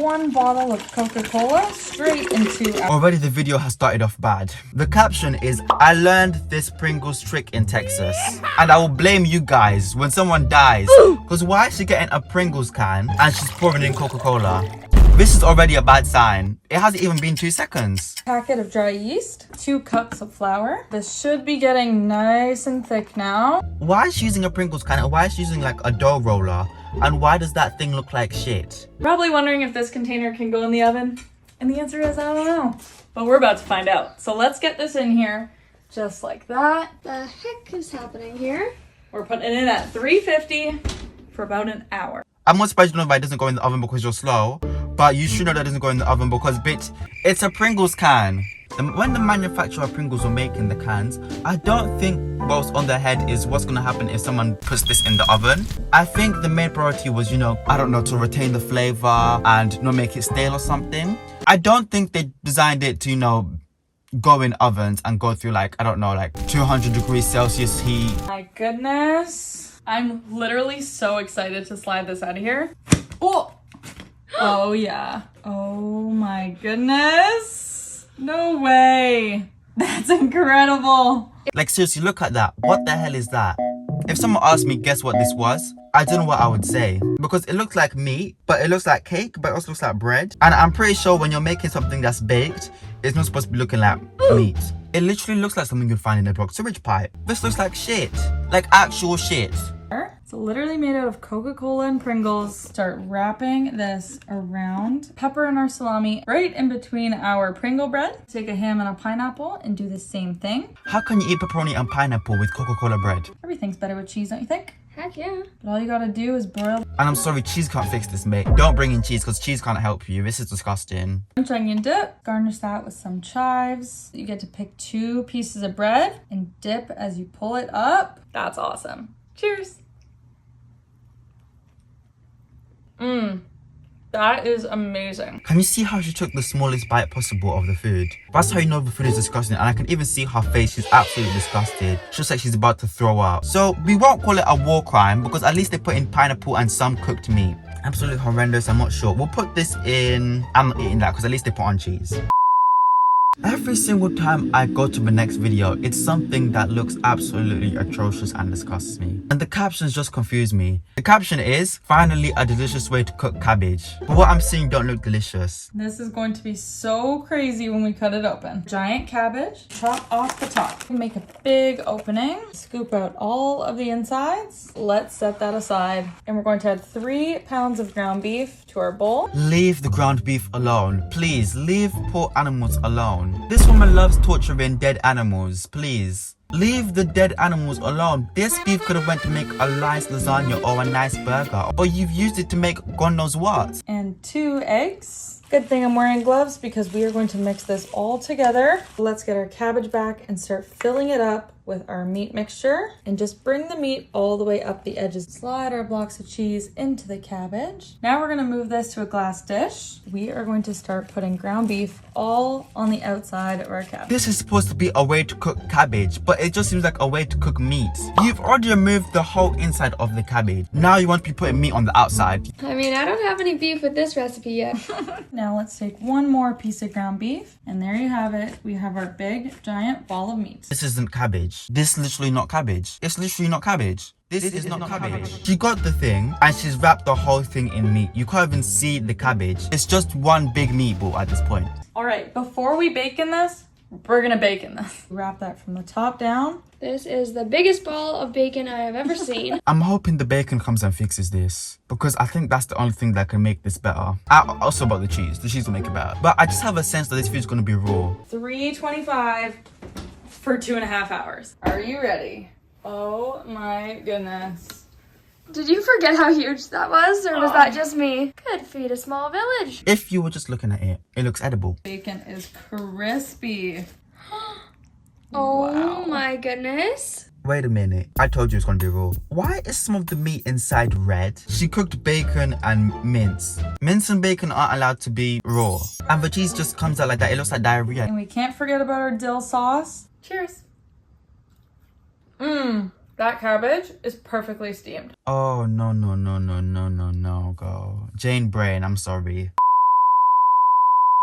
one bottle of Coca-Cola straight into our... Already the video has started off bad. The caption is, I learned this Pringles trick in Texas. And I will blame you guys when someone dies. Because why is she getting a Pringles can and she's pouring in Coca-Cola? This is already a bad sign. It hasn't even been 2 seconds. Packet of dry yeast, 2 cups of flour. This should be getting nice and thick now. Why is she using a Pringles can and why is she using like a dough roller? And why does that thing look like shit? Probably wondering if this container can go in the oven. And the answer is I don't know. But we're about to find out. So let's get this in here just like that. The heck is happening here? We're putting it in at 350 for about an hour. I'm not surprised you know why it doesn't go in the oven because you're slow. But you should know that doesn't go in the oven because, bitch, it's a Pringles can. When the manufacturer of Pringles were making the cans, I don't think what's on their head is what's gonna happen if someone puts this in the oven. I think the main priority was, you know, I don't know, to retain the flavor and not make it stale or something. I don't think they designed it to, you know, go in ovens and go through like, I don't know, like 200 degrees Celsius heat. My goodness. I'm literally so excited to slide this out of here. Oh! Oh yeah. Oh my goodness. No way. That's incredible. Like seriously, look at that. What the hell is that? If someone asked me guess what this was, I don't know what I would say. Because it looks like meat, but it looks like cake, but it also looks like bread. And I'm pretty sure when you're making something that's baked, it's not supposed to be looking like meat. It literally looks like something you'd find in a block sewage pipe. This looks like shit. Like actual shit. It's literally made out of Coca-Cola and Pringles. Start wrapping this around. Pepper and our salami right in between our Pringle bread. Take a ham and a pineapple and do the same thing. How can you eat pepperoni and pineapple with Coca-Cola bread? Everything's better with cheese, don't you think? Heck yeah. But all you gotta do is broil. And I'm sorry, cheese can't fix this, mate. Don't bring in cheese because cheese can't help you. This is disgusting. French onion dip. Garnish that with some chives. You get to pick 2 pieces of bread and dip as you pull it up. That's awesome. Cheers. That is amazing. Can you see how she took the smallest bite possible of the food? That's how you know the food is disgusting, and I can even see her face. She's absolutely disgusted. She looks like she's about to throw up. So we won't call it a war crime because at least they put in pineapple and some cooked meat. Absolutely horrendous, I'm not sure. We'll put this in... I'm not eating that because at least they put on cheese. Every single time I go to the next video, it's something that looks absolutely atrocious and disgusts me. And the captions just confuse me. The caption is, finally a delicious way to cook cabbage. But what I'm seeing don't look delicious. This is going to be so crazy when we cut it open. Giant cabbage, chop off the top. Make a big opening, scoop out all of the insides. Let's set that aside. And we're going to add 3 pounds of ground beef to our bowl. Leave the ground beef alone. Please, leave poor animals alone. This woman loves torturing dead animals. Please. Leave the dead animals alone. This beef could have went to make a nice lasagna or a nice burger. Or you've used it to make God knows what. And 2 eggs. Good thing I'm wearing gloves because we are going to mix this all together. Let's get our cabbage back and start filling it up with our meat mixture and just bring the meat all the way up the edges. Slide our blocks of cheese into the cabbage. Now we're gonna move this to a glass dish. We are going to start putting ground beef all on the outside of our cabbage. This is supposed to be a way to cook cabbage, but it just seems like a way to cook meat. You've already removed the whole inside of the cabbage. Now you want to be putting meat on the outside. I mean, I don't have any beef with this recipe yet. Now let's take 1 more piece of ground beef, and there you have it. We have our big giant ball of meat. This isn't cabbage. This is literally not cabbage. It's literally not cabbage. This is not cabbage. She got the thing and she's wrapped the whole thing in meat. You can't even see the cabbage. It's just one big meatball at this point. All right, before we bake in this, we're gonna bake in this. Wrap that from the top down. This is the biggest ball of bacon I have ever seen. I'm hoping the bacon comes and fixes this because I think that's the only thing that can make this better. Also about the cheese. The cheese will make it better. But I just have a sense that this food's gonna be raw. 325 for 2.5 hours. Are you ready? Oh my goodness. Did you forget how huge that was, or was that just me? Could feed a small village. If you were just looking at it, it looks edible. Bacon is crispy. Oh Wow. my goodness. Wait a minute. I told you it's gonna be raw. Why is some of the meat inside red? She cooked bacon and mince. Mince and bacon aren't allowed to be raw. And the cheese just comes out like that. It looks like diarrhea. And we can't forget about our dill sauce. Cheers. That cabbage is perfectly steamed. Oh, no, girl. Jane Brain, I'm sorry.